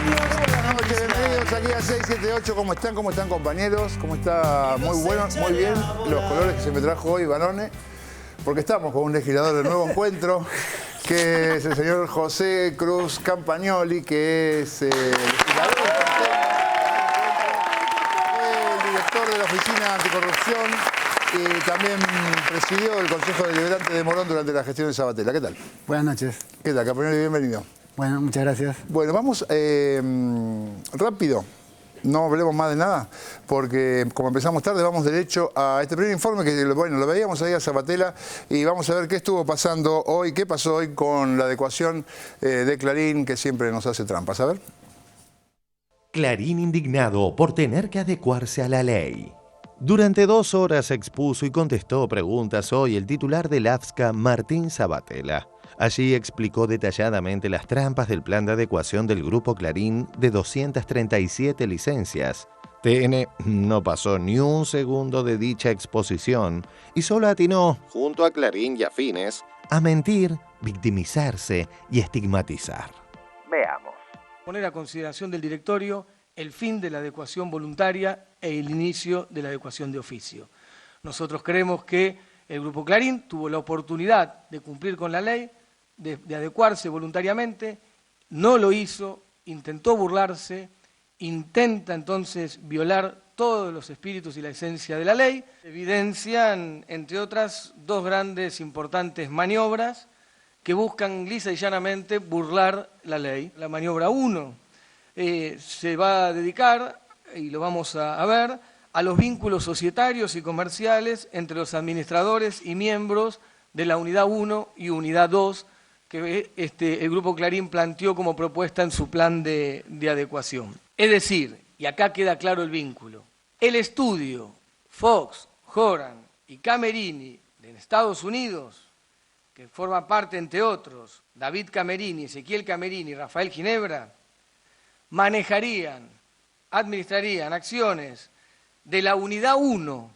Buenas noches, bienvenidos aquí a 678. ¿Cómo están? ¿Cómo están, compañeros? ¿Cómo está? Muy bueno, muy bien los colores que se me trajo hoy, Barone, porque estamos con un legislador del Nuevo Encuentro, que es el señor José Cruz Campagnoli, que es legislador, el director de la Oficina Anticorrupción y también presidió el Consejo Deliberante de Morón durante la gestión de Sabatella. ¿Qué tal? Buenas noches. ¿Qué tal, Campagnoli? Bienvenido. Bueno, muchas gracias. Bueno, vamos rápido. No hablemos más de nada, porque como empezamos tarde, vamos derecho a este primer informe que, bueno, lo veíamos ahí a Sabatella y vamos a ver qué estuvo pasando hoy, qué pasó hoy con la adecuación de Clarín, que siempre nos hace trampas. A ver. Clarín indignado por tener que adecuarse a la ley. Durante 2 horas expuso y contestó preguntas hoy el titular del AFSCA, Martín Sabatella. Allí explicó detalladamente las trampas del plan de adecuación del Grupo Clarín de 237 licencias. TN no pasó ni un segundo de dicha exposición y solo atinó, junto a Clarín y afines, a mentir, victimizarse y estigmatizar. Veamos. Poner a consideración del directorio el fin de la adecuación voluntaria e el inicio de la adecuación de oficio. Nosotros creemos que el Grupo Clarín tuvo la oportunidad de cumplir con la ley, de adecuarse voluntariamente, no lo hizo, intentó burlarse, intenta entonces violar todos los espíritus y la esencia de la ley. Evidencian, entre otras, 2 grandes importantes maniobras que buscan lisa y llanamente burlar la ley. La maniobra 1 se va a dedicar, y lo vamos a ver, a los vínculos societarios y comerciales entre los administradores y miembros de la Unidad 1 y Unidad 2, que el Grupo Clarín planteó como propuesta en su plan de adecuación. Es decir, y acá queda claro el vínculo, el estudio Fox, Horan y Camerini de Estados Unidos, que forma parte, entre otros, David Camerini, Ezequiel Camerini y Rafael Ginebra, administrarían acciones de la Unidad 1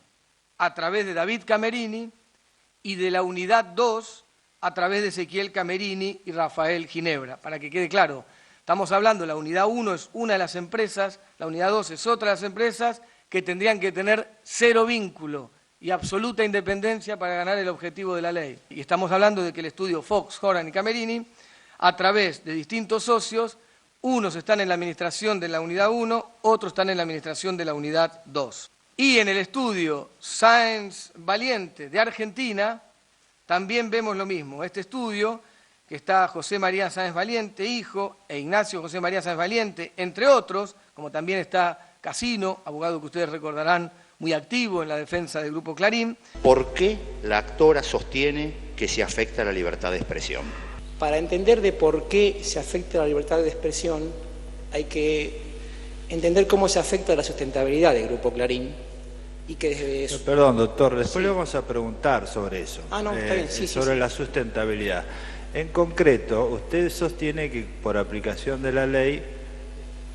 a través de David Camerini y de la Unidad 2 a través de Ezequiel Camerini y Rafael Ginebra. Para que quede claro, estamos hablando, la Unidad 1 es una de las empresas, la Unidad 2 es otra de las empresas que tendrían que tener 0 vínculo y absoluta independencia para ganar el objetivo de la ley. Y estamos hablando de que el estudio Fox, Horan y Camerini, a través de distintos socios, unos están en la administración de la Unidad 1, otros están en la administración de la Unidad 2. Y en el estudio Sáenz Valiente de Argentina, también vemos lo mismo. Este estudio, que está José María Sáenz Valiente, hijo, e Ignacio José María Sáenz Valiente, entre otros, como también está Casino, abogado que ustedes recordarán, muy activo en la defensa del Grupo Clarín. ¿Por qué la actora sostiene que se afecta la libertad de expresión? Para entender de por qué se afecta la libertad de expresión, hay que entender cómo se afecta la sustentabilidad del Grupo Clarín. Y que desde eso... Perdón, doctor, después le vamos a preguntar sobre eso. No, está bien, sí. Sobre la sustentabilidad. En concreto, usted sostiene que por aplicación de la ley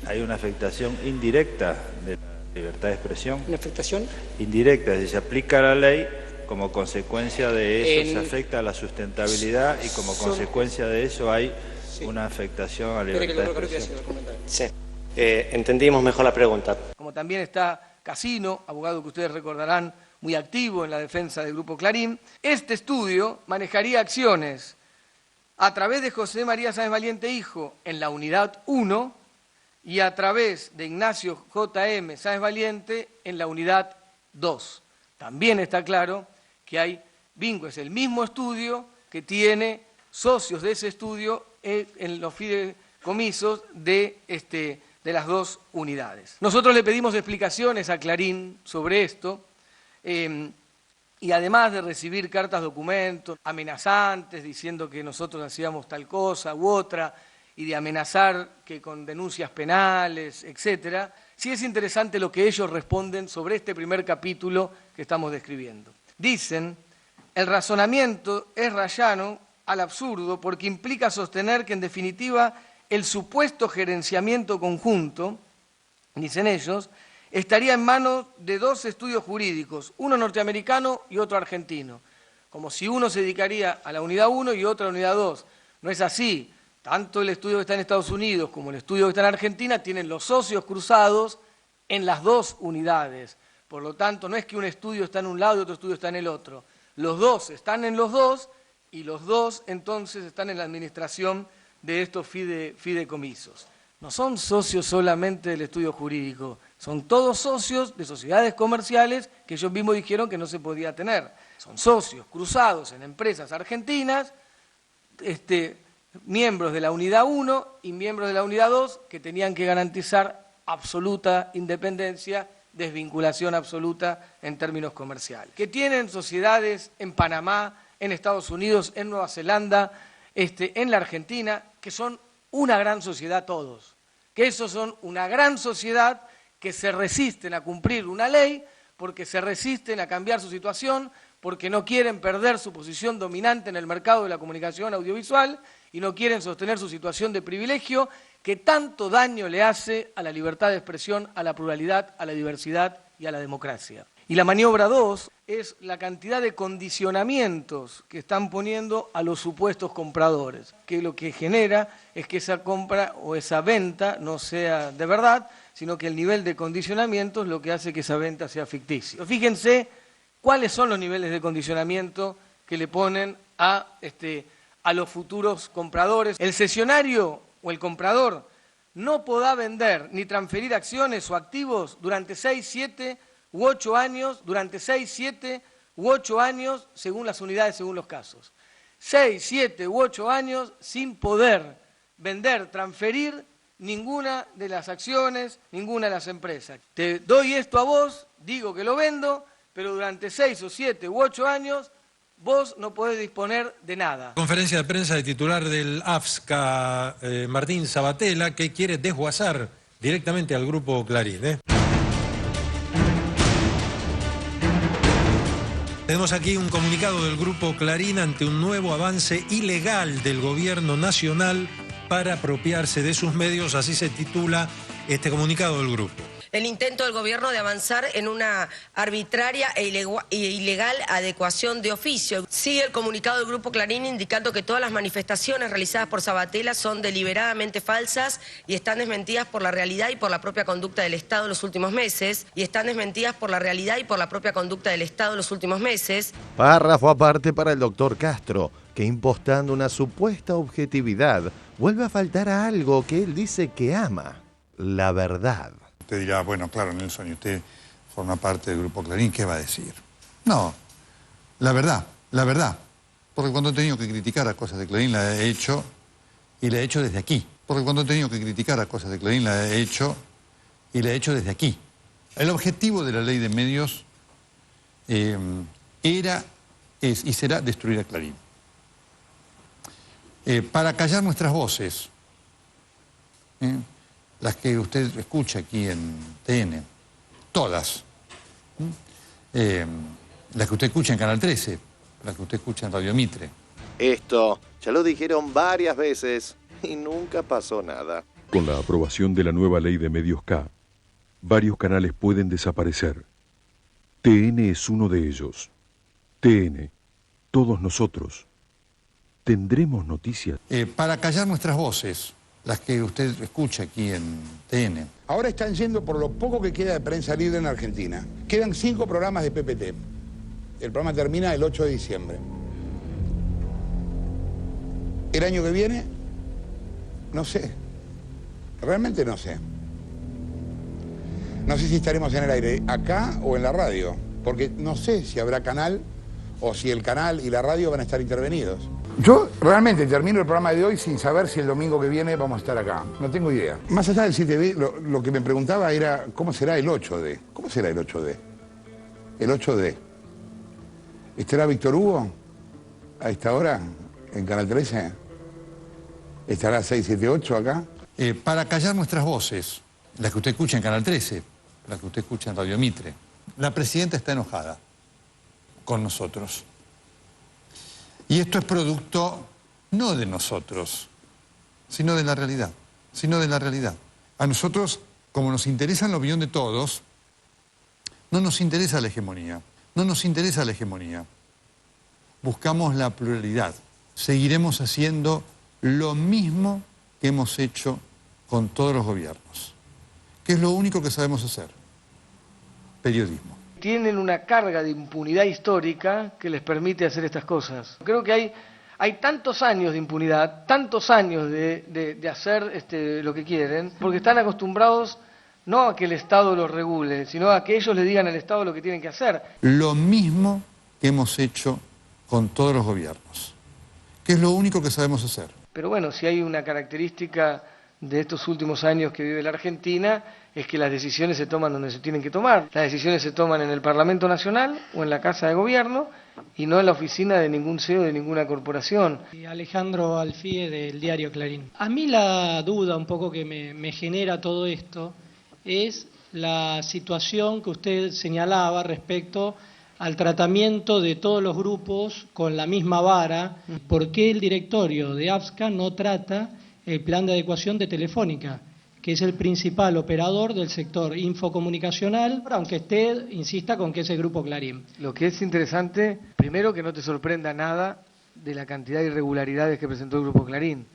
hay una afectación indirecta de la libertad de expresión. ¿Una afectación? Indirecta, es decir, se aplica la ley, como consecuencia de eso se afecta a la sustentabilidad y como consecuencia de eso hay una afectación a la libertad de expresión. Sí, entendimos mejor la pregunta. Como también está Casino, abogado que ustedes recordarán, muy activo en la defensa del Grupo Clarín. Este estudio manejaría acciones a través de José María Sáenz Valiente, hijo, en la Unidad 1 y a través de Ignacio J.M. Sáenz Valiente en la Unidad 2. También está claro que hay vínculos, el mismo estudio que tiene socios de ese estudio en los fideicomisos de las 2 unidades. Nosotros le pedimos explicaciones a Clarín sobre esto y además de recibir cartas, documentos amenazantes diciendo que nosotros hacíamos tal cosa u otra y de amenazar que con denuncias penales, etcétera, sí es interesante lo que ellos responden sobre este primer capítulo que estamos describiendo. Dicen, el razonamiento es rayano al absurdo porque implica sostener que en definitiva el supuesto gerenciamiento conjunto, dicen ellos, estaría en manos de 2 estudios jurídicos, uno norteamericano y otro argentino, como si uno se dedicaría a la Unidad 1 y otro a la Unidad 2. No es así. tanto el estudio que está en Estados Unidos como el estudio que está en Argentina tienen los socios cruzados en las dos unidades. Por lo tanto, no es que un estudio está en un lado y otro estudio está en el otro. Los dos están en los dos y los dos entonces están en la administración de estos fideicomisos. No son socios solamente del estudio jurídico, son todos socios de sociedades comerciales que ellos mismos dijeron que no se podía tener. Son socios cruzados en empresas argentinas, miembros de la unidad 1 y miembros de la unidad 2 que tenían que garantizar absoluta independencia, desvinculación absoluta en términos comerciales. Que tienen sociedades en Panamá, en Estados Unidos, en Nueva Zelanda, en la Argentina, que son una gran sociedad todos. Que esos son una gran sociedad que se resisten a cumplir una ley porque se resisten a cambiar su situación, porque no quieren perder su posición dominante en el mercado de la comunicación audiovisual y no quieren sostener su situación de privilegio que tanto daño le hace a la libertad de expresión, a la pluralidad, a la diversidad y a la democracia. Y la maniobra 2 es la cantidad de condicionamientos que están poniendo a los supuestos compradores, que lo que genera es que esa compra o esa venta no sea de verdad, sino que el nivel de condicionamiento es lo que hace que esa venta sea ficticia. Fíjense cuáles son los niveles de condicionamiento que le ponen a los futuros compradores. El cesionario o el comprador no podrá vender ni transferir acciones o activos durante 6, 7 u 8 años, durante 6, 7 u 8 años, según las unidades, según los casos. 6, 7 u 8 años sin poder vender, transferir ninguna de las acciones, ninguna de las empresas. Te doy esto a vos, digo que lo vendo, pero durante 6 o 7 u 8 años vos no podés disponer de nada. Conferencia de prensa de titular del AFSCA, Martín Sabatella, que quiere desguazar directamente al Grupo Clarín. Tenemos aquí un comunicado del Grupo Clarín ante un nuevo avance ilegal del gobierno nacional para apropiarse de sus medios, así se titula este comunicado del grupo. El intento del gobierno de avanzar en una arbitraria e ilegal adecuación de oficio. Sigue el comunicado del Grupo Clarín indicando que todas las manifestaciones realizadas por Sabatella son deliberadamente falsas y están desmentidas por la realidad y por la propia conducta del Estado en los últimos meses. Párrafo aparte para el doctor Castro, que impostando una supuesta objetividad, vuelve a faltar a algo que él dice que ama: la verdad. Usted dirá, bueno, claro, Nelson, y usted forma parte del Grupo Clarín, ¿qué va a decir? No, la verdad. Porque cuando he tenido que criticar a cosas de Clarín la he hecho, y la he hecho desde aquí. El objetivo de la ley de medios era, es y será destruir a Clarín. Para callar nuestras voces, las que usted escucha aquí en TN, todas, las que usted escucha en Canal 13, las que usted escucha en Radio Mitre. Esto ya lo dijeron varias veces y nunca pasó nada. Con la aprobación de la nueva ley de medios K, varios canales pueden desaparecer. TN es uno de ellos. TN, todos nosotros, tendremos noticias. Para callar nuestras voces, las que usted escucha aquí en TN. Ahora están yendo por lo poco que queda de prensa libre en Argentina. Quedan 5 programas de PPT. El programa termina el 8 de diciembre. El año que viene, no sé. Realmente no sé. No sé si estaremos en el aire acá o en la radio, porque no sé si habrá canal o si el canal y la radio van a estar intervenidos. Yo realmente termino el programa de hoy sin saber si el domingo que viene vamos a estar acá. No tengo idea. Más allá del 7D, lo que me preguntaba era ¿cómo será el 8D? ¿Cómo será el 8D? El 8D. ¿Estará Víctor Hugo a esta hora en Canal 13? ¿Estará 678 acá? Para callar nuestras voces, las que usted escucha en Canal 13, las que usted escucha en Radio Mitre. La presidenta está enojada con nosotros. Y esto es producto no de nosotros, sino de la realidad. A nosotros, como nos interesa la opinión de todos, no nos interesa la hegemonía. Buscamos la pluralidad. Seguiremos haciendo lo mismo que hemos hecho con todos los gobiernos, que es lo único que sabemos hacer: periodismo. Tienen una carga de impunidad histórica que les permite hacer estas cosas. Creo que hay tantos años de impunidad, tantos años de hacer lo que quieren, porque están acostumbrados no a que el Estado los regule, sino a que ellos le digan al Estado lo que tienen que hacer. Lo mismo que hemos hecho con todos los gobiernos, que es lo único que sabemos hacer. Pero bueno, si hay una característica de estos últimos años que vive la Argentina, es que las decisiones se toman donde se tienen que tomar. Las decisiones se toman en el Parlamento Nacional o en la Casa de Gobierno y no en la oficina de ningún CEO de ninguna corporación. Alejandro Alfie, del diario Clarín. A mí la duda un poco que me genera todo esto es la situación que usted señalaba respecto al tratamiento de todos los grupos con la misma vara. ¿Por qué el directorio de AFSCA no trata el plan de adecuación de Telefónica, que es el principal operador del sector infocomunicacional, aunque usted insista con que es el Grupo Clarín? Lo que es interesante, primero, que no te sorprenda nada de la cantidad de irregularidades que presentó el Grupo Clarín,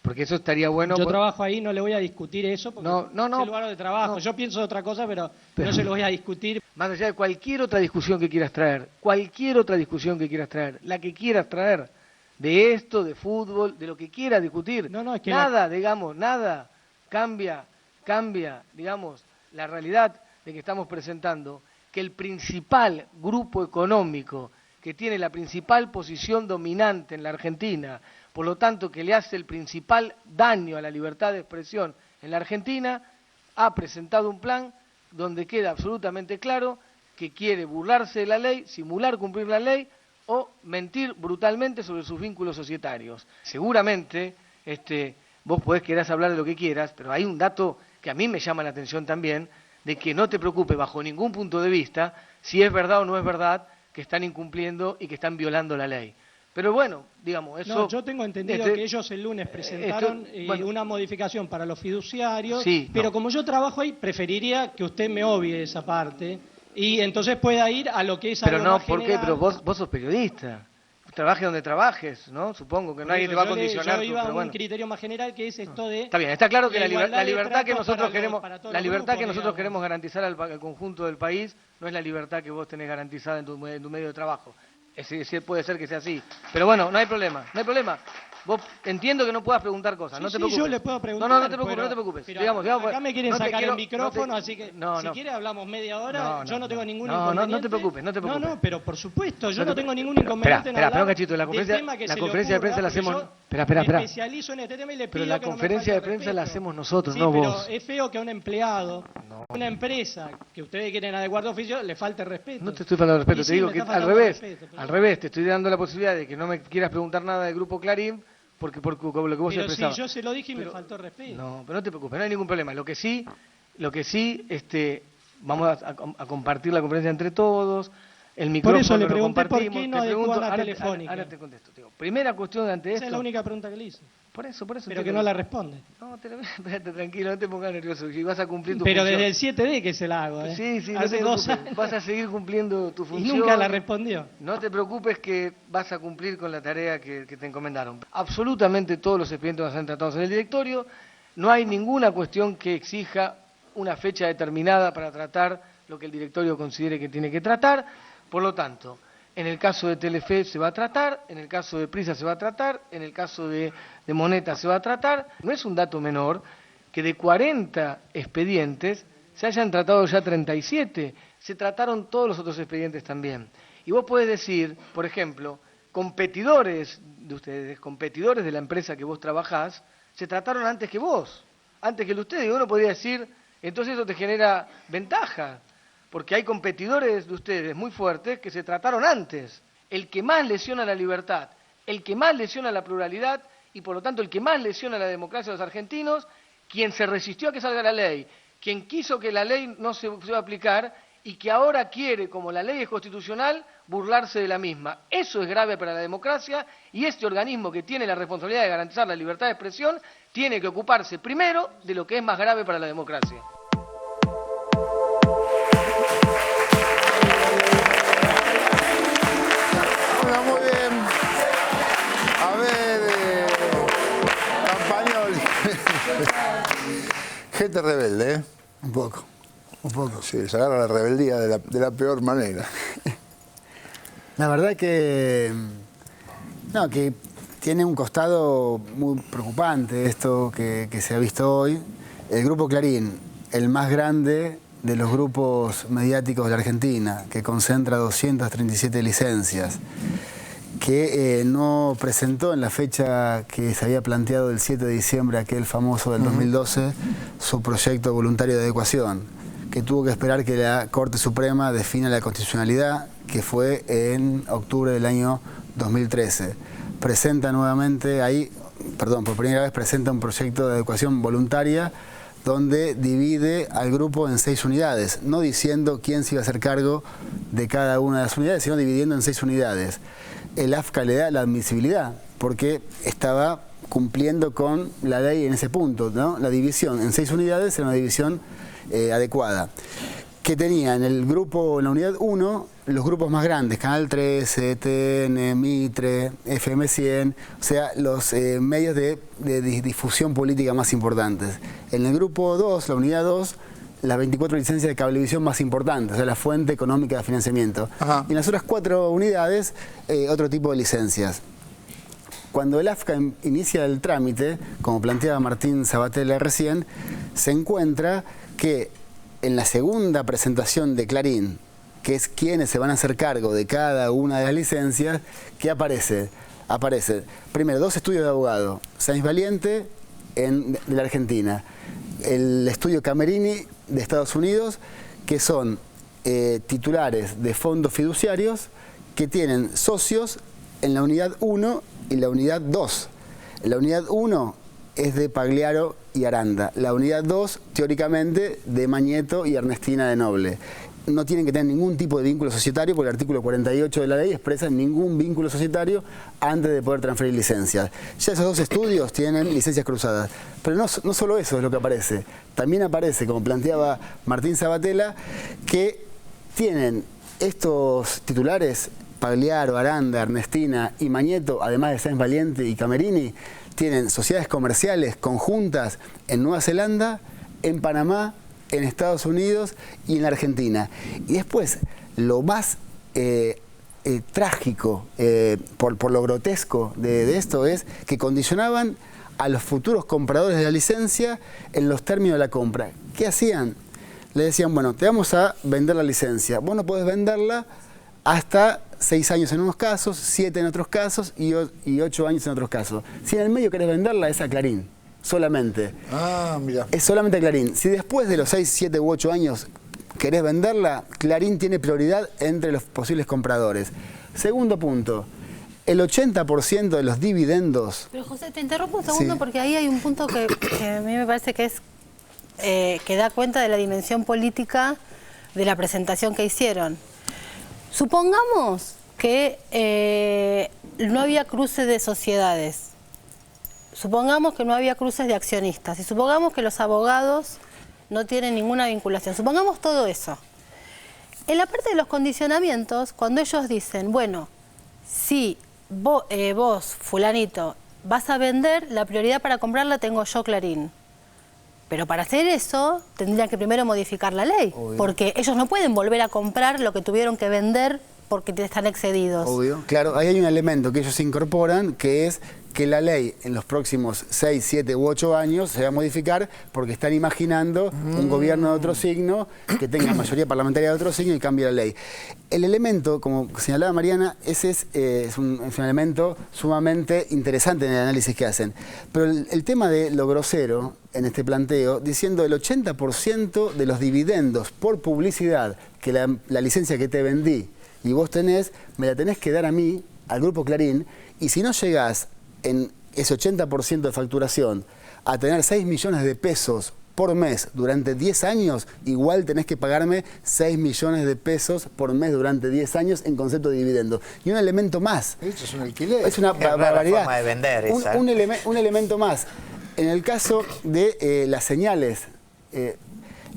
porque eso estaría bueno. Yo trabajo ahí, no le voy a discutir eso, porque es el lugar de trabajo. Yo pienso otra cosa, pero no se lo voy a discutir. Más allá de cualquier otra discusión que quieras traer, la que quieras traer, de esto, de fútbol, de lo que quieras discutir, es que nada cambia, digamos, la realidad de que estamos presentando, que el principal grupo económico que tiene la principal posición dominante en la Argentina, por lo tanto que le hace el principal daño a la libertad de expresión en la Argentina, ha presentado un plan donde queda absolutamente claro que quiere burlarse de la ley, simular cumplir la ley o mentir brutalmente sobre sus vínculos societarios. Seguramente vos querás hablar de lo que quieras, pero hay un dato que a mí me llama la atención también, de que no te preocupe bajo ningún punto de vista si es verdad o no es verdad que están incumpliendo y que están violando la ley. Pero bueno, digamos, eso... No, yo tengo entendido que ellos el lunes presentaron una modificación para los fiduciarios, pero como yo trabajo ahí, preferiría que usted me obvie esa parte y entonces pueda ir a lo que es algo más general. ¿Por qué? Pero vos sos periodista. Trabajes donde trabajes, ¿no? Supongo que nadie te va a condicionar. Yo iba a un criterio más general, que es esto de... Está bien, está claro que la libertad que nosotros queremos garantizar al conjunto del país no es la libertad que vos tenés garantizada en tu medio de trabajo. Puede ser que sea así. Pero bueno, no hay problema. Vos entiendo que no puedas preguntar cosas, no te preocupes. Sí, yo le puedo preguntar. No te preocupes. Digamos, acá me quieren sacar el micrófono, así que si quiere hablamos media hora, yo no tengo ningún inconveniente. No te preocupes. No, pero por supuesto, yo no tengo ningún inconveniente en hablar la conferencia de prensa la hacemos... Espera. Me especializo en este tema y le pido que no me falte Pero la conferencia de prensa la hacemos nosotros, no pero vos. Es feo que a un empleado, una empresa que ustedes quieren adecuar de oficio, le falte respeto. No te estoy faltando respeto, te digo que al revés, te estoy dando la posibilidad de que no me quieras preguntar nada del Grupo Clarín, porque lo que vos expresabas. Pero si yo se lo dije y me faltó respeto. No, pero no te preocupes, no hay ningún problema. Lo que sí, vamos a compartir la conferencia entre todos, el micrófono. Por eso le pregunté por qué no adecuan a Telefónica. Ahora te contesto. Primera cuestión ante esto. Esa es la única pregunta que le hice. Por eso. Pero que no la responde. No, espérate, tranquilo, no te pongas nervioso, si vas a cumplir tu función. Pero desde el 7D que se la hago, ¿eh? Sí, no te preocupes, vas a seguir cumpliendo tu función. Y nunca la respondió. No te preocupes que vas a cumplir con la tarea que te encomendaron. Absolutamente todos los expedientes van a ser tratados en el directorio, no hay ninguna cuestión que exija una fecha determinada para tratar lo que el directorio considere que tiene que tratar, por lo tanto... En el caso de Telefe se va a tratar, en el caso de Prisa se va a tratar, en el caso de Moneta se va a tratar. No es un dato menor que de 40 expedientes se hayan tratado ya 37. Se trataron todos los otros expedientes también. Y vos podés decir, por ejemplo, competidores de ustedes, competidores de la empresa que vos trabajás, se trataron antes que vos, antes que el de ustedes. Y uno podría decir, entonces eso te genera ventaja. Porque hay competidores de ustedes muy fuertes que se trataron antes. El que más lesiona la libertad, el que más lesiona la pluralidad y por lo tanto el que más lesiona la democracia de los argentinos, quien se resistió a que salga la ley, quien quiso que la ley no se iba a aplicar y que ahora quiere, como la ley es constitucional, burlarse de la misma. Eso es grave para la democracia y este organismo que tiene la responsabilidad de garantizar la libertad de expresión tiene que ocuparse primero de lo que es más grave para la democracia. Muy bien. A ver, Gente rebelde, ¿eh? Un poco. Sí, se agarra la rebeldía de la peor manera. La verdad que... No, que tiene un costado muy preocupante esto que se ha visto hoy. El Grupo Clarín, el más grande de los grupos mediáticos de la Argentina, que concentra 237 licencias, que no presentó en la fecha que se había planteado el 7 de diciembre, aquel famoso del 2012, su proyecto voluntario de adecuación, que tuvo que esperar que la Corte Suprema defina la constitucionalidad, que fue en octubre del año 2013. Presenta nuevamente ahí, perdón, por primera vez presenta un proyecto de adecuación voluntaria donde divide al grupo en 6 unidades, no diciendo quién se iba a hacer cargo de cada una de las unidades, sino dividiendo en 6 unidades. El AFCA le da la admisibilidad porque estaba cumpliendo con la ley en ese punto, ¿no? La división en 6 unidades era una división adecuada. Que tenía en el grupo, en la unidad 1, los grupos más grandes, Canal 13, TN, Mitre, FM 100, o sea, los medios de difusión política más importantes. En el grupo 2, la unidad 2, las 24 licencias de cablevisión más importantes, o sea, la fuente económica de financiamiento. Ajá. Y en las otras 4 unidades, otro tipo de licencias. Cuando el AFCA inicia el trámite, como planteaba Martín Sabatella recién, se encuentra que en la segunda presentación de Clarín, que es quienes se van a hacer cargo de cada una de las licencias, ¿qué aparece? Aparecen, primero, 2 estudios de abogado, Sáenz Valiente de la Argentina, el estudio Camerini de Estados Unidos, que son titulares de fondos fiduciarios que tienen socios en la unidad 1 y la unidad 2. En la unidad 1 es de Pagliaro y Aranda. La unidad 2, teóricamente, de Mañeto y Ernestina de Noble. No tienen que tener ningún tipo de vínculo societario porque el artículo 48 de la ley expresa ningún vínculo societario antes de poder transferir licencias. Ya esos 2 estudios tienen licencias cruzadas. Pero no solo eso es lo que aparece. También aparece, como planteaba Martín Sabatella, que tienen estos titulares, Pagliaro, Aranda, Ernestina y Mañeto, además de Sáenz Valiente y Camerini, tienen sociedades comerciales conjuntas en Nueva Zelanda, en Panamá, en Estados Unidos y en la Argentina. Y después, lo más trágico, por lo grotesco de esto, es que condicionaban a los futuros compradores de la licencia en los términos de la compra. ¿Qué hacían? Le decían, bueno, te vamos a vender la licencia. Vos no podés venderla hasta 6 años en unos casos, 7 en otros casos y 8 años en otros casos. Si en el medio querés venderla, es a Clarín, solamente. Ah, mira. Es solamente a Clarín. Si después de los 6, 7 u 8 años querés venderla, Clarín tiene prioridad entre los posibles compradores. Segundo punto, el 80% de los dividendos... Pero José, te interrumpo un segundo porque ahí hay un punto que a mí me parece que es que da cuenta de la dimensión política de la presentación que hicieron. Supongamos que no había cruce de sociedades, supongamos que no había cruces de accionistas y supongamos que los abogados no tienen ninguna vinculación, supongamos todo eso. En la parte de los condicionamientos, cuando ellos dicen, bueno, si vos, fulanito, vas a vender, la prioridad para comprarla tengo yo, Clarín. Pero para hacer eso, tendrían que primero modificar la ley. Obvio. Porque ellos no pueden volver a comprar lo que tuvieron que vender porque están excedidos. Obvio. Claro, ahí hay un elemento que ellos incorporan, que es que la ley en los próximos 6, 7 u 8 años se va a modificar porque están imaginando un gobierno de otro signo, que tenga mayoría parlamentaria de otro signo y cambie la ley. El elemento, como señalaba Mariana, ese es un elemento sumamente interesante en el análisis que hacen. Pero el tema de lo grosero en este planteo, diciendo el 80% de los dividendos por publicidad que la licencia que te vendí y vos tenés, me la tenés que dar a mí, al Grupo Clarín, y si no llegás en ese 80% de facturación a tener 6 millones de pesos por mes durante 10 años, igual tenés que pagarme 6 millones de pesos por mes durante 10 años en concepto de dividendo. Y un elemento más. Esto es un alquiler. Es una barbaridad. Forma de vender esa. Un elemento más. En el caso de las señales,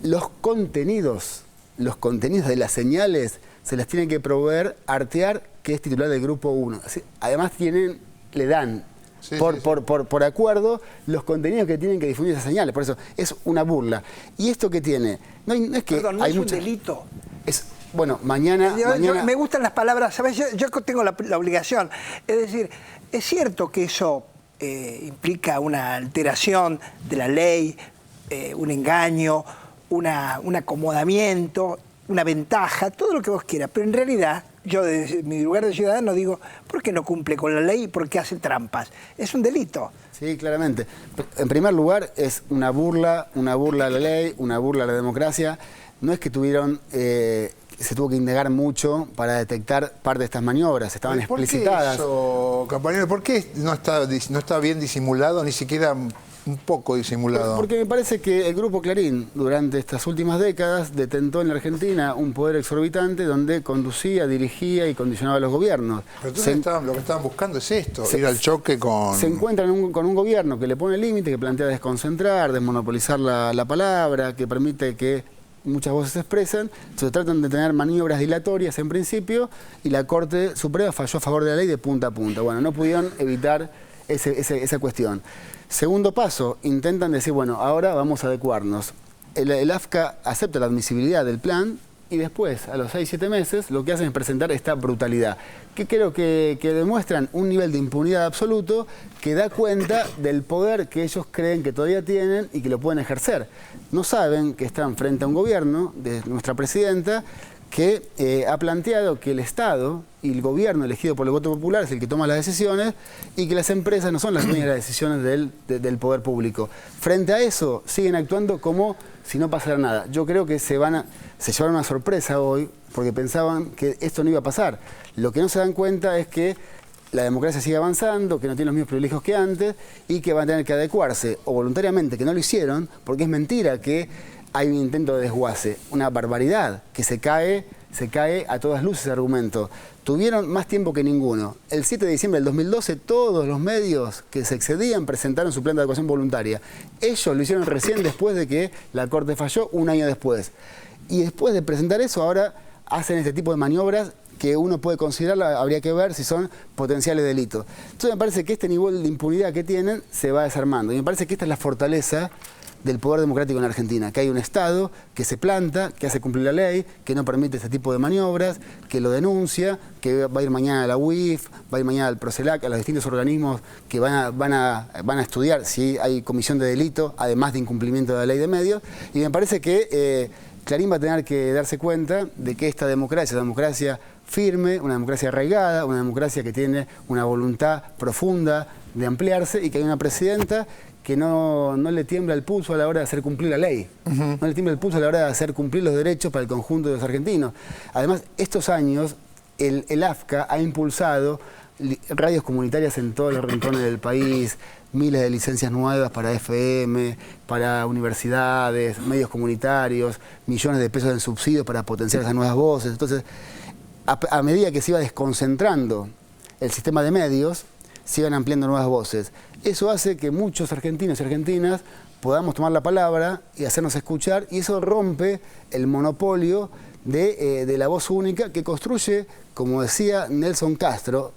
los contenidos de las señales se las tiene que proveer Artear, que es titular del Grupo 1. Además le dan por acuerdo los contenidos que tienen que difundir esas señales. Por eso es una burla. ¿Y esto qué tiene? No es que Perdón, no hay es un mucha... delito. Bueno, mañana... Me gustan las palabras, ¿sabes? Yo tengo la obligación. Es decir, es cierto que eso implica una alteración de la ley, un engaño, un acomodamiento, una ventaja, todo lo que vos quieras. Pero en realidad, yo desde mi lugar de ciudadano digo, ¿por qué no cumple con la ley y por qué hace trampas? Es un delito. Sí, claramente. En primer lugar, es una burla a la ley, una burla a la democracia. No es que tuvieron... se tuvo que indagar mucho para detectar parte de estas maniobras, estaban explicitadas. ¿Por qué eso, compañero? ¿Por qué no está bien disimulado, ni siquiera un poco disimulado? Porque me parece que el Grupo Clarín, durante estas últimas décadas, detentó en la Argentina un poder exorbitante donde conducía, dirigía y condicionaba a los gobiernos. Pero entonces lo que estaban buscando es esto, ir al choque con... Se encuentran con un gobierno que le pone límite, que plantea desconcentrar, desmonopolizar la palabra, que permite que muchas voces se expresan, se tratan de tener maniobras dilatorias en principio y la Corte Suprema falló a favor de la ley de punta a punta. Bueno, no pudieron evitar esa cuestión. Segundo paso, intentan decir, bueno, ahora vamos a adecuarnos. El AFCA acepta la admisibilidad del plan y después, a los 6-7 meses, lo que hacen es presentar esta brutalidad, que creo que demuestran un nivel de impunidad absoluto que da cuenta del poder que ellos creen que todavía tienen y que lo pueden ejercer. No saben que están frente a un gobierno de nuestra presidenta que ha planteado que el Estado y el gobierno elegido por el voto popular es el que toma las decisiones y que las empresas no son las dueñas de las decisiones del poder público. Frente a eso, siguen actuando como si no pasara nada. Yo creo que se llevaron una sorpresa hoy porque pensaban que esto no iba a pasar. Lo que no se dan cuenta es que la democracia sigue avanzando, que no tiene los mismos privilegios que antes y que van a tener que adecuarse o voluntariamente, que no lo hicieron, porque es mentira que hay un intento de desguace, una barbaridad, que se cae a todas luces el argumento. Tuvieron más tiempo que ninguno. El 7 de diciembre del 2012 todos los medios que se excedían presentaron su plan de adecuación voluntaria. Ellos lo hicieron recién después de que la Corte falló, un año después. Y después de presentar eso, ahora hacen este tipo de maniobras que uno puede considerar, habría que ver si son potenciales delitos. Entonces me parece que este nivel de impunidad que tienen se va desarmando. Y me parece que esta es la fortaleza del poder democrático en Argentina, que hay un Estado que se planta, que hace cumplir la ley, que no permite este tipo de maniobras, que lo denuncia, que va a ir mañana a la UIF, va a ir mañana al Procelac, a los distintos organismos que van a estudiar si hay comisión de delito, además de incumplimiento de la ley de medios, y me parece que Clarín va a tener que darse cuenta de que esta democracia, una democracia firme, una democracia arraigada, una democracia que tiene una voluntad profunda de ampliarse y que hay una presidenta que no le tiembla el pulso a la hora de hacer cumplir la ley. No le tiembla el pulso a la hora de hacer cumplir los derechos para el conjunto de los argentinos. Además, estos años, el AFCA ha impulsado radios comunitarias en todos los rincones del país, miles de licencias nuevas para FM, para universidades, medios comunitarios, millones de pesos en subsidios para potenciar esas nuevas voces. Entonces, a medida que se iba desconcentrando el sistema de medios, se iban ampliando nuevas voces. Eso hace que muchos argentinos y argentinas podamos tomar la palabra y hacernos escuchar, y eso rompe el monopolio de la voz única que construye, como decía Nelson Castro,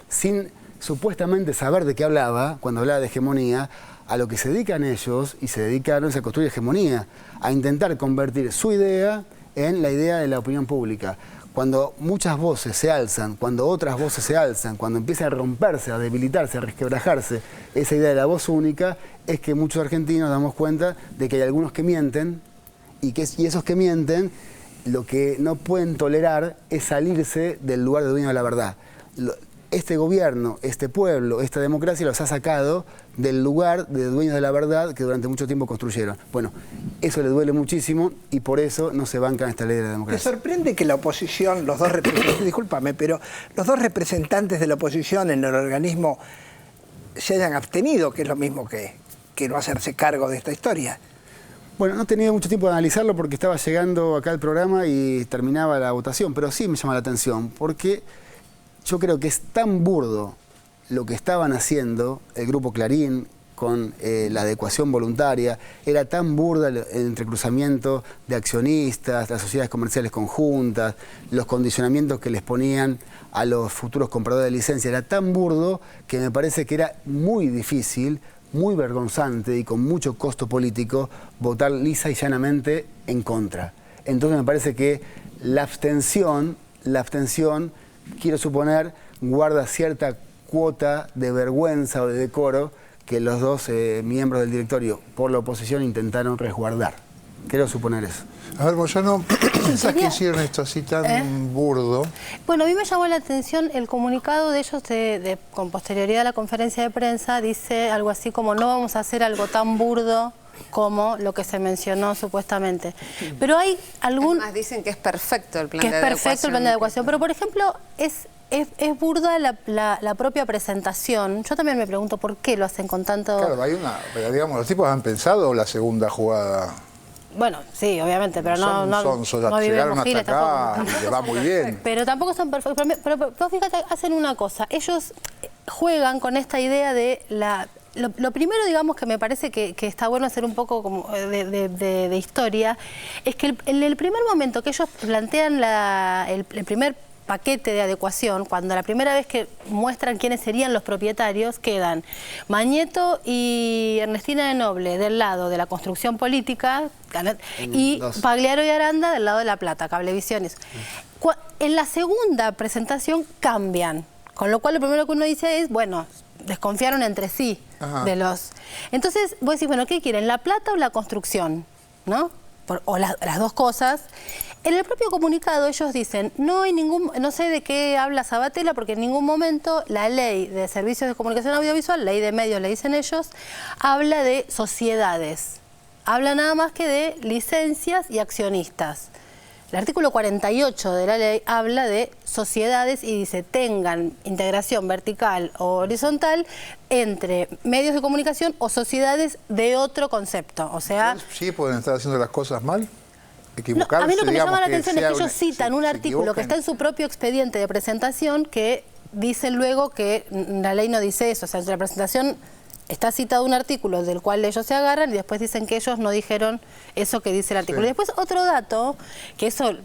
sin supuestamente saber de qué hablaba, cuando hablaba de hegemonía, a lo que se dedican ellos, y se dedicaron a construir hegemonía, a intentar convertir su idea en la idea de la opinión pública. Cuando muchas voces se alzan, cuando otras voces se alzan, cuando empieza a romperse, a debilitarse, a resquebrajarse esa idea de la voz única, es que muchos argentinos damos cuenta de que hay algunos que mienten y esos que mienten lo que no pueden tolerar es salirse del lugar de dueño de la verdad. Este gobierno, este pueblo, esta democracia los ha sacado del lugar de dueños de la verdad que durante mucho tiempo construyeron. Bueno, eso les duele muchísimo y por eso no se bancan esta ley de la democracia. ¿Te sorprende que la oposición, los dos representantes, discúlpame, pero los dos representantes de la oposición en el organismo se hayan abstenido, que es lo mismo que no hacerse cargo de esta historia? Bueno, no he tenido mucho tiempo de analizarlo porque estaba llegando acá al programa y terminaba la votación, pero sí me llama la atención porque yo creo que es tan burdo lo que estaban haciendo el Grupo Clarín, con la adecuación voluntaria, era tan burda el entrecruzamiento de accionistas, las sociedades comerciales conjuntas, los condicionamientos que les ponían a los futuros compradores de licencia, era tan burdo que me parece que era muy difícil, muy vergonzante y con mucho costo político votar lisa y llanamente en contra. Entonces me parece que la abstención, quiero suponer, guarda cierta cuota de vergüenza o de decoro que los dos miembros del directorio por la oposición intentaron resguardar. Quiero suponer eso. A ver, Moyano, ¿qué pensás que hicieron esto así tan burdo? Bueno, a mí me llamó la atención el comunicado de ellos con posterioridad a la conferencia de prensa. Dice algo así como: no vamos a hacer algo tan burdo como lo que se mencionó supuestamente. Pero hay algún... Además dicen que es perfecto el plan de adecuación. Que es perfecto el plan de adecuación. Pero, por ejemplo, es burda la propia presentación. Yo también me pregunto por qué lo hacen con tanto... Claro, pero digamos, los tipos han pensado la segunda jugada. Bueno, sí, obviamente, pero no llegaron hasta acá y le va muy bien. Pero tampoco son perfectos. Pero fíjate, hacen una cosa. Ellos juegan con esta idea de la... Lo primero, digamos, que me parece que está bueno hacer un poco como de historia, es que en el primer momento que ellos plantean el primer paquete de adecuación, cuando la primera vez que muestran quiénes serían los propietarios, quedan Mañeto y Ernestina de Noble del lado de la construcción política y Pagliaro y Aranda del lado de La Plata, Cablevisiones. En la segunda presentación cambian, con lo cual lo primero que uno dice es, bueno, desconfiaron entre sí. Ajá. De los... Entonces, vos decís, bueno, ¿qué quieren? ¿La plata o la construcción? ¿No? O las dos cosas. En el propio comunicado ellos dicen, no sé de qué habla Sabatella, porque en ningún momento la ley de servicios de comunicación audiovisual, ley de medios le dicen ellos, habla de sociedades. Habla nada más que de licencias y accionistas. El artículo 48 de la ley habla de sociedades y dice tengan integración vertical o horizontal entre medios de comunicación o sociedades de otro concepto. O sea... ¿Sí pueden estar haciendo las cosas mal? ¿Equivocarse? No, a mí lo que me llama la atención es que ellos citan un artículo que está en su propio expediente de presentación que dicen luego que la ley no dice eso. O sea, en la presentación está citado un artículo del cual ellos se agarran y después dicen que ellos no dijeron eso que dice el artículo. Sí. Y después otro dato, que eso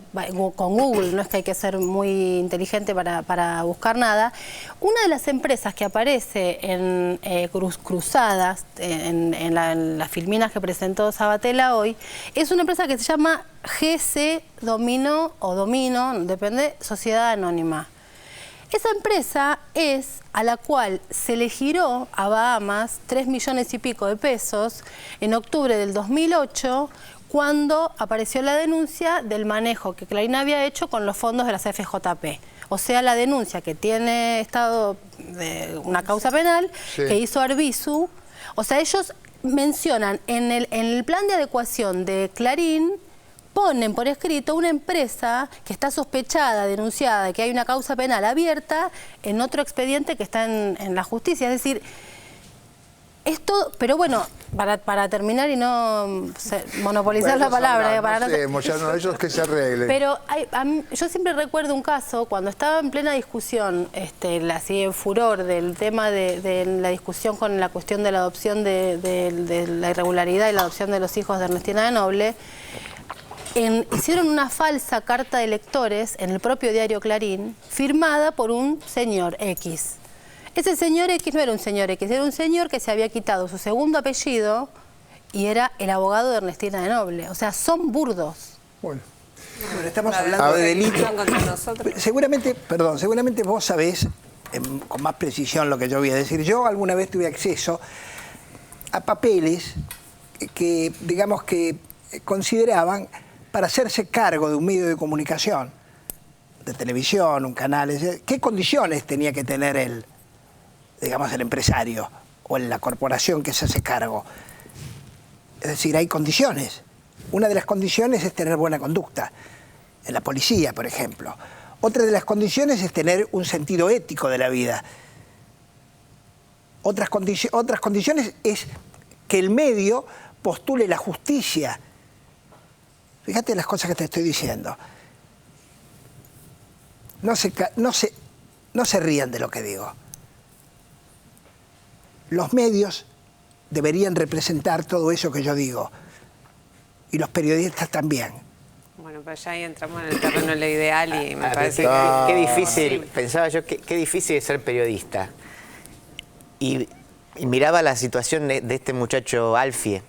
con Google no es que hay que ser muy inteligente para buscar nada. Una de las empresas que aparece en cruzadas, en las filminas que presentó Sabatella hoy, es una empresa que se llama GC Domino o Domino, depende, Sociedad Anónima. Esa empresa es a la cual se le giró a Bahamas 3 millones y pico de pesos en octubre del 2008, cuando apareció la denuncia del manejo que Clarín había hecho con los fondos de las FJP. O sea, la denuncia que tiene estado de una causa penal, sí, que hizo Arbizu. O sea, ellos mencionan en el plan de adecuación de Clarín, ponen por escrito una empresa que está sospechada, denunciada, de que hay una causa penal abierta en otro expediente que está en la justicia. Es decir, esto, pero bueno, para terminar y no monopolizar la palabra. Moyano, ellos que se arreglen. Pero yo siempre recuerdo un caso, cuando estaba en plena discusión, así en furor del tema de la discusión con la cuestión de la adopción de la irregularidad y la adopción de los hijos de Ernestina de Noble, hicieron una falsa carta de electores en el propio diario Clarín, firmada por un señor X. Ese señor X no era un señor X, era un señor que se había quitado su segundo apellido y era el abogado de Ernestina de Noble. O sea, son burdos. Bueno, estamos hablando de delitos. Seguramente vos sabés con más precisión lo que yo voy a decir. Yo alguna vez tuve acceso a papeles que, digamos que consideraban para hacerse cargo de un medio de comunicación, de televisión, un canal, ¿qué condiciones tenía que tener el empresario o la corporación que se hace cargo? Es decir, hay condiciones. Una de las condiciones es tener buena conducta, en la policía, por ejemplo. Otra de las condiciones es tener un sentido ético de la vida. Otras condiciones es que el medio postule la justicia. Fíjate las cosas que te estoy diciendo. No se rían de lo que digo. Los medios deberían representar todo eso que yo digo. Y los periodistas también. Bueno, pues ya ahí entramos en el terreno de lo ideal y me parece qué difícil, pensaba yo, qué difícil es ser periodista. Y miraba la situación de este muchacho Alfie,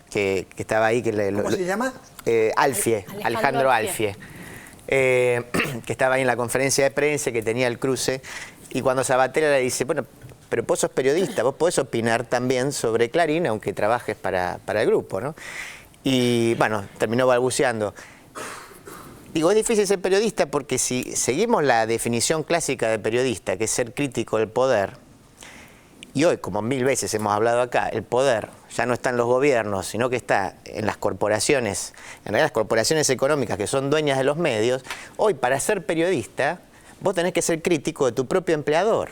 que estaba ahí. ¿Cómo se llama? Alfie, Alejandro Alfie. Que estaba ahí en la conferencia de prensa, que tenía el cruce, y cuando Sabatella le dice, bueno, pero vos sos periodista, vos podés opinar también sobre Clarín, aunque trabajes para el grupo, ¿no? Y bueno, terminó balbuceando. Digo, es difícil ser periodista porque si seguimos la definición clásica de periodista, que es ser crítico del poder, y hoy, como 1000 veces hemos hablado acá, el poder ya no está en los gobiernos, sino que está en las corporaciones, en realidad las corporaciones económicas que son dueñas de los medios. Hoy, para ser periodista, vos tenés que ser crítico de tu propio empleador.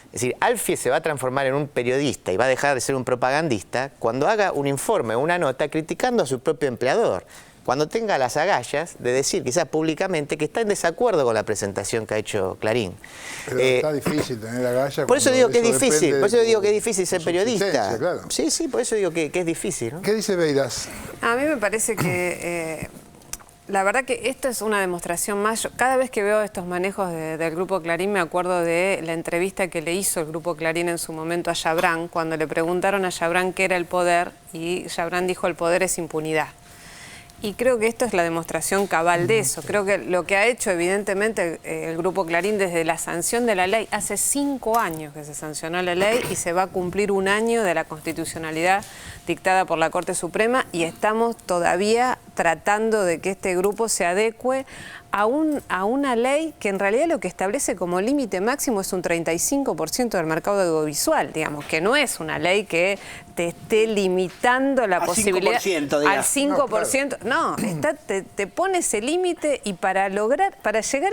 Es decir, Alfie se va a transformar en un periodista y va a dejar de ser un propagandista cuando haga un informe o una nota criticando a su propio empleador. Cuando tenga las agallas de decir, quizás públicamente, que está en desacuerdo con la presentación que ha hecho Clarín. Pero está difícil tener agallas. Por eso digo que es difícil, por eso digo que es difícil ser periodista. Claro. Sí, sí, por eso digo que es difícil, ¿no? ¿Qué dice Beiras? A mí me parece que la verdad que esto es una demostración más. Cada vez que veo estos manejos del Grupo Clarín me acuerdo de la entrevista que le hizo el Grupo Clarín en su momento a Chabrán, cuando le preguntaron a Chabrán qué era el poder, y Chabrán dijo: el poder es impunidad. Y creo que esto es la demostración cabal de eso. Creo que lo que ha hecho evidentemente el Grupo Clarín desde la sanción de la ley, hace 5 años que se sancionó la ley y se va a cumplir 1 año de la constitucionalidad dictada por la Corte Suprema, y estamos todavía tratando de que este grupo se adecue a una ley que en realidad lo que establece como límite máximo es un 35% del mercado audiovisual, digamos, que no es una ley que te esté limitando la posibilidad 5%, al 5%. No, te pone ese límite, y para llegar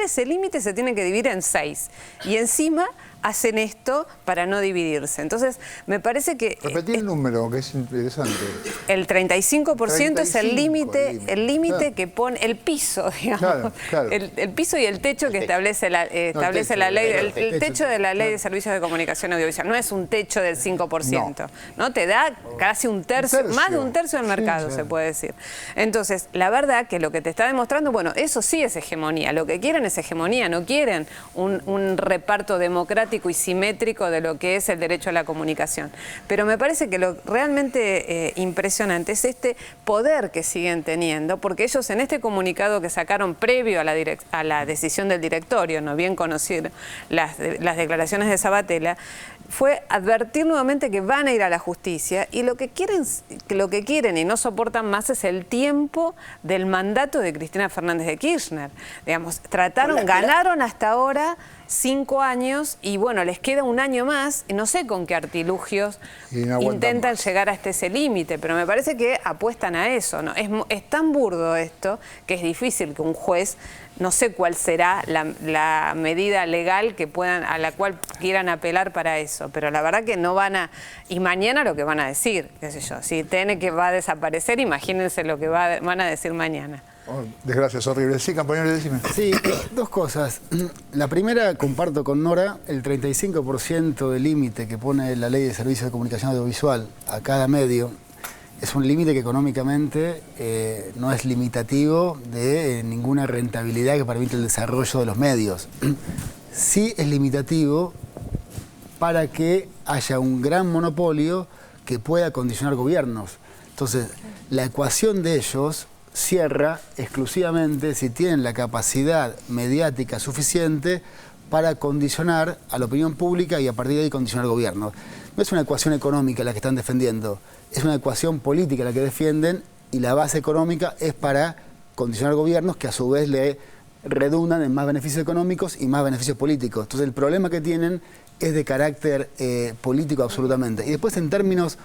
a ese límite se tiene que dividir en 6. Y encima hacen esto para no dividirse. Entonces, me parece que... Repetir el número, que es interesante. El 35% es el límite claro. que pone, el piso, digamos. Claro. El piso y el techo que establece la ley, el techo de la Ley de Servicios de Comunicación Audiovisual. No es un techo del 5%, ¿no? Te da casi un tercio, más de un tercio del mercado, se puede decir. Entonces, la verdad que lo que te está demostrando, bueno, eso sí es hegemonía. Lo que quieren es hegemonía, no quieren un reparto democrático y simétrico de lo que es el derecho a la comunicación. Pero me parece que lo realmente impresionante es este poder que siguen teniendo, porque ellos en este comunicado que sacaron previo a la decisión del directorio, no bien conocido las declaraciones de Sabatella, fue advertir nuevamente que van a ir a la justicia, y lo que quieren y no soportan más es el tiempo del mandato de Cristina Fernández de Kirchner. Digamos, ganaron hasta ahora 5 años, y bueno, les queda 1 año más, y no sé con qué artilugios intentan llegar hasta ese límite, pero me parece que apuestan a eso, ¿no? Es tan burdo esto que es difícil que un juez, no sé cuál será la medida legal a la cual quieran apelar para eso, pero la verdad que no van a... Y mañana lo que van a decir, qué sé yo, si TN va a desaparecer, imagínense lo que van a decir mañana. Oh, desgracias horribles. Sí, compañero, decime. Sí, 2 cosas. La primera, comparto con Nora, el 35% de límite que pone la Ley de Servicios de Comunicación Audiovisual a cada medio es un límite que económicamente no es limitativo de ninguna rentabilidad que permite el desarrollo de los medios. Sí es limitativo para que haya un gran monopolio que pueda condicionar gobiernos. Entonces, la ecuación de ellos cierra exclusivamente si tienen la capacidad mediática suficiente para condicionar a la opinión pública y a partir de ahí condicionar al gobierno. No es una ecuación económica la que están defendiendo, es una ecuación política la que defienden, y la base económica es para condicionar gobiernos que a su vez le redundan en más beneficios económicos y más beneficios políticos. Entonces el problema que tienen es de carácter político absolutamente. Y después, en términos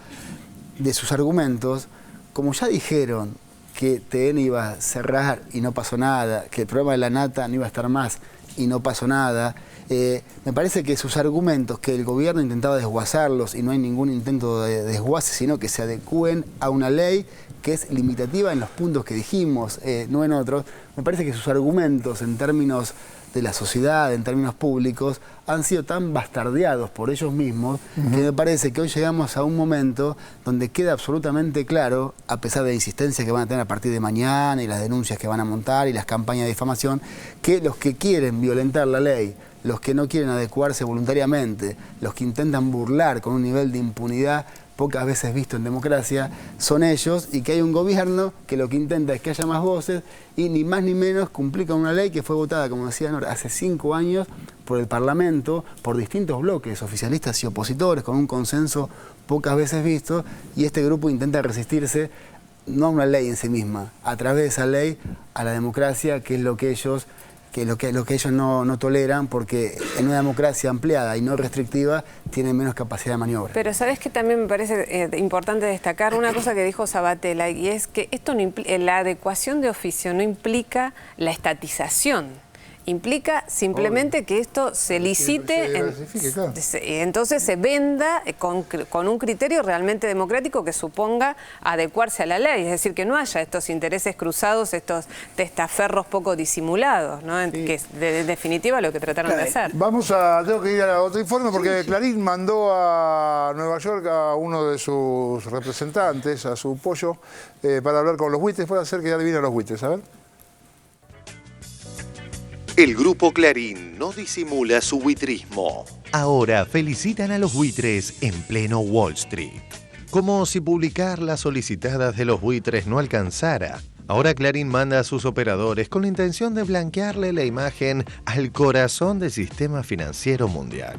de sus argumentos, como ya dijeron que TN iba a cerrar y no pasó nada, que el programa de la Nata no iba a estar más y no pasó nada, me parece que sus argumentos, que el gobierno intentaba desguazarlos y no hay ningún intento de desguace, sino que se adecúen a una ley que es limitativa en los puntos que dijimos, no en otros, me parece que sus argumentos en términos de la sociedad, en términos públicos, han sido tan bastardeados por ellos mismos que me parece que hoy llegamos a un momento donde queda absolutamente claro, a pesar de la insistencia que van a tener a partir de mañana y las denuncias que van a montar y las campañas de difamación, que los que quieren violentar la ley, los que no quieren adecuarse voluntariamente, los que intentan burlar con un nivel de impunidad pocas veces visto en democracia, son ellos, y que hay un gobierno que lo que intenta es que haya más voces y ni más ni menos cumplir con una ley que fue votada, como decía Nora, hace 5 años por el Parlamento, por distintos bloques oficialistas y opositores, con un consenso pocas veces visto, y este grupo intenta resistirse no a una ley en sí misma, a través de esa ley a la democracia, que es lo que ellos no toleran, porque en una democracia ampliada y no restrictiva tienen menos capacidad de maniobra. Pero sabes que también me parece importante destacar una cosa que dijo Sabatella, y es que esto no la adecuación de oficio no implica la estatización. Implica simplemente que esto se licite, entonces se venda con un criterio realmente democrático que suponga adecuarse a la ley. Es decir, que no haya estos intereses cruzados, estos testaferros poco disimulados, ¿no? Sí. Que es de definitiva lo que trataron de hacer. Tengo que ir a otro informe porque Clarín mandó a Nueva York a uno de sus representantes, a su pollo, para hablar con los buitres. Puede hacer que adivinen los buitres, a ver. El Grupo Clarín no disimula su buitrismo. Ahora felicitan a los buitres en pleno Wall Street. Como si publicar las solicitadas de los buitres no alcanzara. Ahora Clarín manda a sus operadores con la intención de blanquearle la imagen al corazón del sistema financiero mundial.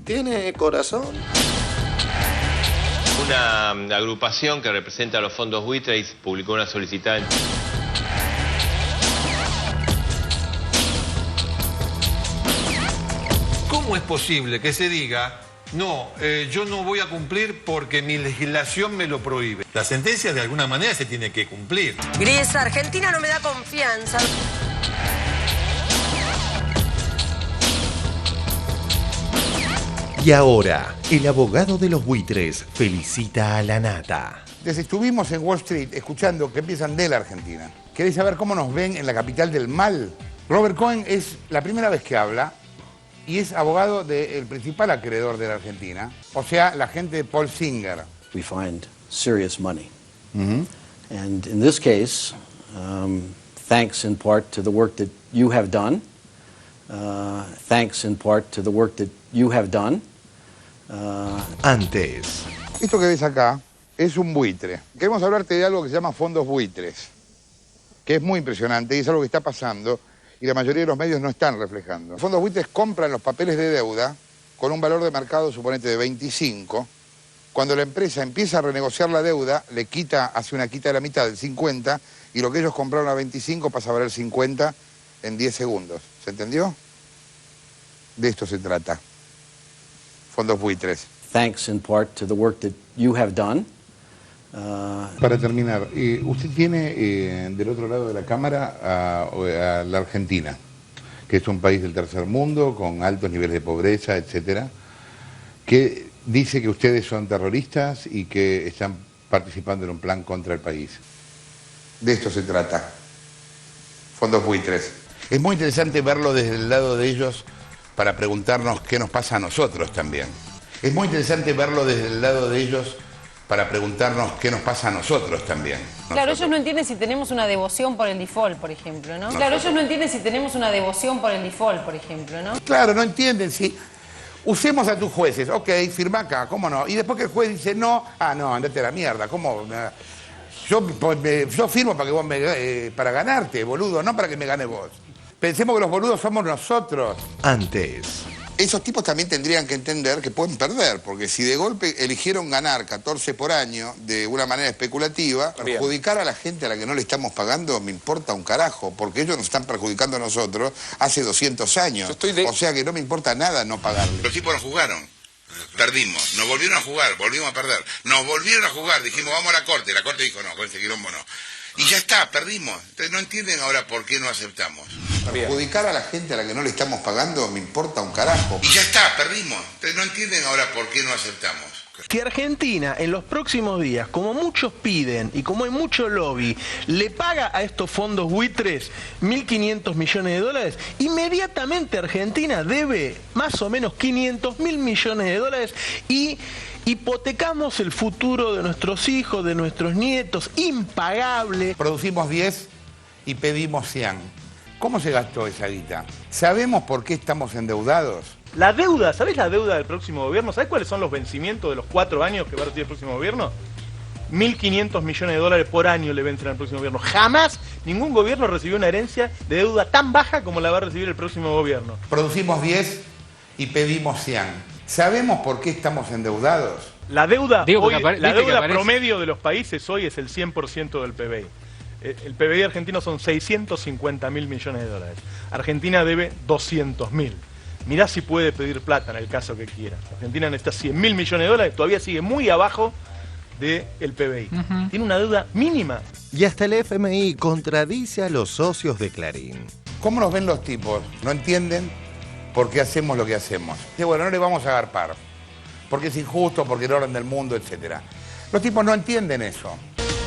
¿Tiene corazón? Una agrupación que representa a los fondos buitres publicó una solicitada en... ¿Cómo es posible que se diga, no, yo no voy a cumplir porque mi legislación me lo prohíbe? La sentencia de alguna manera se tiene que cumplir. Griesa, Argentina no me da confianza. Y ahora, el abogado de los buitres felicita a la nata. Desde estuvimos en Wall Street escuchando que empiezan de la Argentina. ¿Queréis saber cómo nos ven en la capital del mal? Robert Cohen es la primera vez que habla y es abogado del principal acreedor de la Argentina, o sea, la gente de Paul Singer. We find serious money. And in this case, thanks in part to the work that you have done, Antes. Esto que ves acá es un buitre. Queremos hablarte de algo que se llama fondos buitres, que es muy impresionante y es algo que está pasando y la mayoría de los medios no están reflejando. Los fondos buitres compran los papeles de deuda con un valor de mercado, suponete, de 25. Cuando la empresa empieza a renegociar la deuda, hace una quita de la mitad, del 50, y lo que ellos compraron a 25 pasa a valer 50 en 10 segundos. ¿Se entendió? De esto se trata. Fondos buitres. Thanks in part to the work that you have done. Para terminar, usted tiene del otro lado de la cámara a la Argentina, que es un país del tercer mundo, con altos niveles de pobreza, etcétera, que dice que ustedes son terroristas y que están participando en un plan contra el país. De esto se trata. Fondos buitres. Es muy interesante verlo desde el lado de ellos para preguntarnos qué nos pasa a nosotros también. Es muy interesante verlo desde el lado de ellos para preguntarnos qué nos pasa a nosotros también. Claro, ellos no entienden si tenemos una devoción por el default, por ejemplo, ¿no? Claro, ellos no entienden si tenemos una devoción por el default, por ejemplo, ¿no? Claro, no entienden si... Usemos a tus jueces, ok, firma acá, ¿cómo no? Y después que el juez dice no, no, andate a la mierda, ¿cómo? Yo firmo para que vos para ganarte, boludo, no para que me gane vos. Pensemos que los boludos somos nosotros. Antes. Esos tipos también tendrían que entender que pueden perder, porque si de golpe eligieron ganar 14 por año de una manera especulativa, perjudicar a la gente a la que no le estamos pagando me importa un carajo, porque ellos nos están perjudicando a nosotros hace 200 años. O sea que no me importa nada no pagarle. Los tipos nos jugaron, perdimos, nos volvieron a jugar, volvimos a perder, nos volvieron a jugar, dijimos vamos a la corte dijo no, con ese quilombo no. Y ya está, perdimos. Entonces no entienden ahora por qué no aceptamos. Perjudicar a la gente a la que no le estamos pagando me importa un carajo. Y ya está, perdimos. Entonces no entienden ahora por qué no aceptamos. Si Argentina en los próximos días, como muchos piden y como hay mucho lobby, le paga a estos fondos buitres 1.500 millones de dólares, inmediatamente Argentina debe más o menos 500.000 millones de dólares y hipotecamos el futuro de nuestros hijos, de nuestros nietos, impagable. Producimos 10 y pedimos 100. ¿Cómo se gastó esa guita? ¿Sabemos por qué estamos endeudados? La deuda, ¿sabés la deuda del próximo gobierno? ¿Sabés cuáles son los vencimientos de los 4 años que va a recibir el próximo gobierno? 1.500 millones de dólares por año le vencen al próximo gobierno. Jamás ningún gobierno recibió una herencia de deuda tan baja como la va a recibir el próximo gobierno. Producimos 10 y pedimos 100. ¿Sabemos por qué estamos endeudados? La deuda, la deuda promedio de los países hoy es el 100% del PBI. El PBI argentino son 650.000 millones de dólares. Argentina debe 200.000. Mirá si puede pedir plata en el caso que quiera. Argentina necesita 100.000 millones de dólares, todavía sigue muy abajo del PBI. Tiene una deuda mínima. Y hasta el FMI contradice a los socios de Clarín. ¿Cómo nos ven los tipos? ¿No entienden por qué hacemos lo que hacemos? Y bueno, no le vamos a agarpar, porque es injusto, porque el orden del mundo, etc. Los tipos no entienden eso.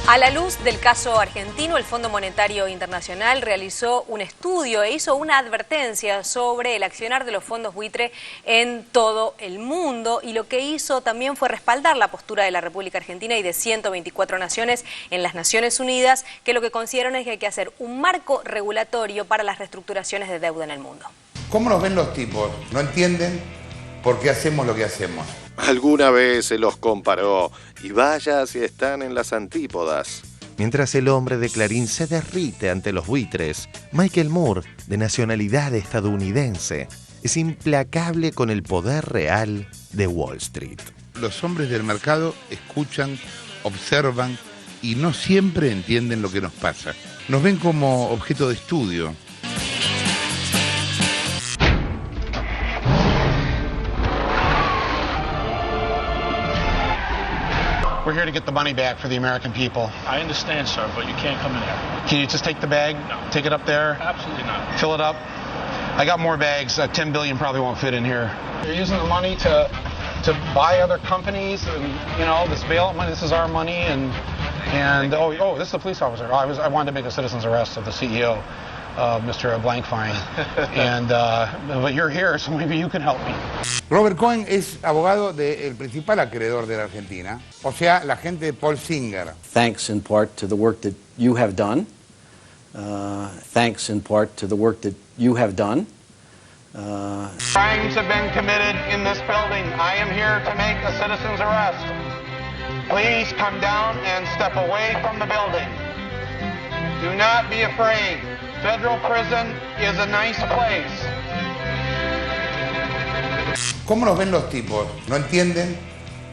A la luz del caso argentino, el Fondo Monetario Internacional realizó un estudio e hizo una advertencia sobre el accionar de los fondos buitre en todo el mundo, y lo que hizo también fue respaldar la postura de la República Argentina y de 124 naciones en las Naciones Unidas, que lo que consideran es que hay que hacer un marco regulatorio para las reestructuraciones de deuda en el mundo. ¿Cómo nos ven los tipos? ¿No entienden por qué hacemos lo que hacemos? Alguna vez se los comparó, y vaya si están en las antípodas. Mientras el hombre de Clarín se derrite ante los buitres, Michael Moore, de nacionalidad estadounidense, es implacable con el poder real de Wall Street. Los hombres del mercado escuchan, observan y no siempre entienden lo que nos pasa. Nos ven como objeto de estudio. We're here to get the money back for the American people. I understand, sir, but you can't come in here. Can you just take the bag, take it up there? Absolutely not. Fill it up? I got more bags. 10 billion probably won't fit in here. You're using the money to buy other companies, and you know, this bailout money. This is our money, and oh, this is the police officer. I wanted to make a citizen's arrest of the CEO. Mr. Blankfein, but you're here, so maybe you can help me. Robert Cohen es abogado del principal acreedor de la Argentina, o sea, la gente de Paul Singer. Thanks in part to the work that you have done. Thanks in part to the work that you have done. Crimes have been committed in this building. I am here to make a citizen's arrest. Please come down and step away from the building. Do not be afraid. Federal prison is a nice place. ¿Cómo nos ven los tipos? ¿No entienden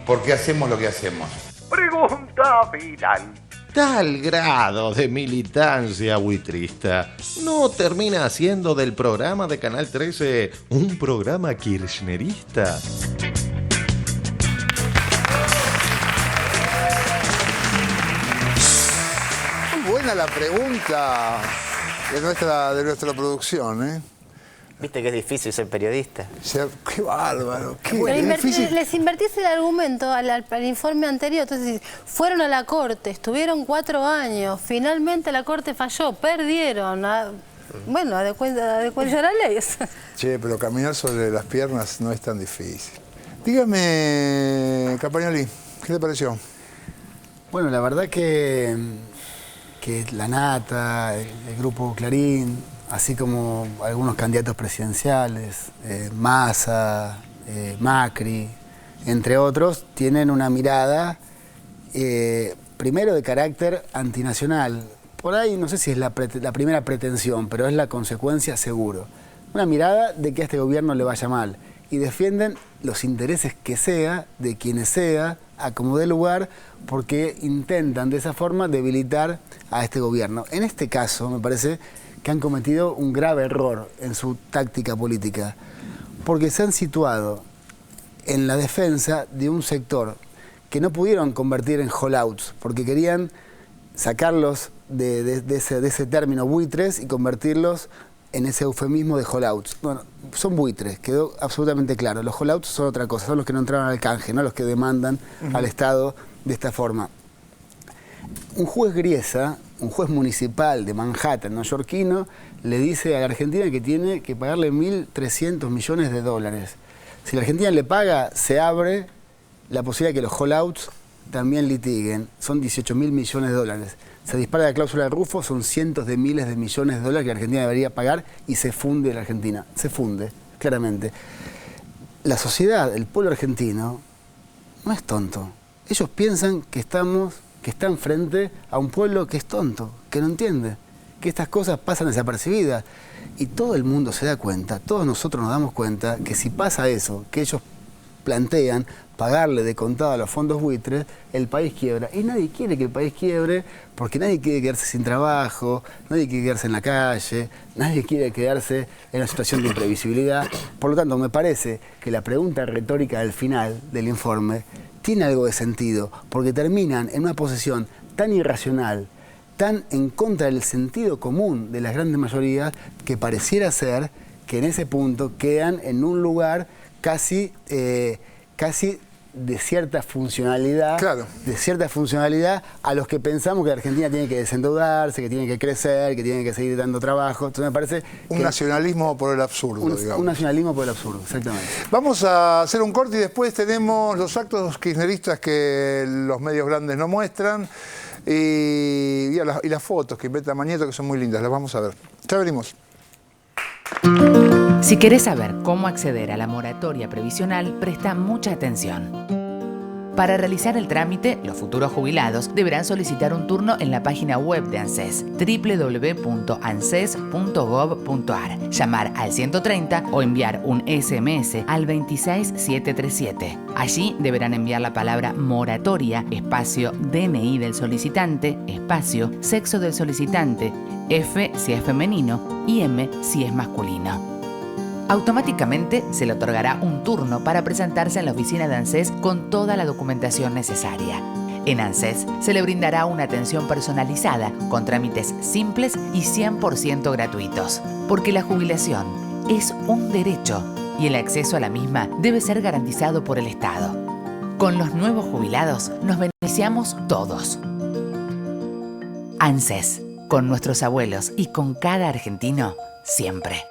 por qué hacemos lo que hacemos? Pregunta final. Tal grado de militancia buitrista no termina haciendo del programa de Canal 13 un programa kirchnerista. Muy buena la pregunta de nuestra producción, ¿eh? Viste que es difícil ser periodista. Qué bárbaro. Les invertís el argumento al informe anterior. Entonces, fueron a la corte, estuvieron 4 años, finalmente la corte falló, perdieron. Bueno, adecuarse a la ley. Che, pero caminar sobre las piernas no es tan difícil. Dígame, Campagnoli, ¿qué te pareció? Bueno, la verdad que la Nata, el grupo Clarín, así como algunos candidatos presidenciales, Massa, Macri, entre otros, tienen una mirada, primero de carácter antinacional. Por ahí no sé si es la primera pretensión, pero es la consecuencia seguro. Una mirada de que a este gobierno le vaya mal. Y defienden los intereses que sea, de quienes sea, a como dé lugar, porque intentan de esa forma debilitar a este gobierno. En este caso, me parece que han cometido un grave error en su táctica política, porque se han situado en la defensa de un sector que no pudieron convertir en holdouts, porque querían sacarlos de ese término buitres y convertirlos en ese eufemismo de holdouts. Bueno, son buitres, quedó absolutamente claro. Los holdouts son otra cosa, son los que no entraron al canje, no los que demandan al Estado de esta forma. Un juez Griesa, un juez municipal de Manhattan, neoyorquino, le dice a la Argentina que tiene que pagarle 1.300 millones de dólares. Si la Argentina le paga, se abre la posibilidad de que los holdouts también litiguen. Son 18.000 millones de dólares. Se dispara la cláusula de Rufo, son cientos de miles de millones de dólares que la Argentina debería pagar y se funde la Argentina. Se funde, claramente. La sociedad, el pueblo argentino, no es tonto. Ellos piensan que están frente a un pueblo que es tonto, que no entiende, que estas cosas pasan desapercibidas. Y todo el mundo se da cuenta, todos nosotros nos damos cuenta que si pasa eso, que ellos plantean pagarle de contado a los fondos buitres, el país quiebra. Y nadie quiere que el país quiebre porque nadie quiere quedarse sin trabajo, nadie quiere quedarse en la calle, nadie quiere quedarse en una situación de imprevisibilidad. Por lo tanto, me parece que la pregunta retórica del final del informe tiene algo de sentido, porque terminan en una posición tan irracional, tan en contra del sentido común de las grandes mayorías, que pareciera ser que en ese punto quedan en un lugar casi de cierta funcionalidad, a los que pensamos que la Argentina tiene que desendeudarse, que tiene que crecer, que tiene que seguir dando trabajo. Entonces me parece un nacionalismo por el absurdo, digamos. Un nacionalismo por el absurdo, exactamente. Vamos a hacer un corte y después tenemos los actos kirchneristas que los medios grandes no muestran y las fotos que inventa Mañeto, que son muy lindas. Las vamos a ver. Ya venimos. Si querés saber cómo acceder a la moratoria previsional, presta mucha atención. Para realizar el trámite, los futuros jubilados deberán solicitar un turno en la página web de ANSES, www.anses.gov.ar, llamar al 130 o enviar un SMS al 26737. Allí deberán enviar la palabra moratoria, espacio DNI del solicitante, espacio sexo del solicitante, F si es femenino y M si es masculino. Automáticamente se le otorgará un turno para presentarse en la oficina de ANSES con toda la documentación necesaria. En ANSES se le brindará una atención personalizada con trámites simples y 100% gratuitos, porque la jubilación es un derecho y el acceso a la misma debe ser garantizado por el Estado. Con los nuevos jubilados nos beneficiamos todos. ANSES, con nuestros abuelos y con cada argentino, siempre.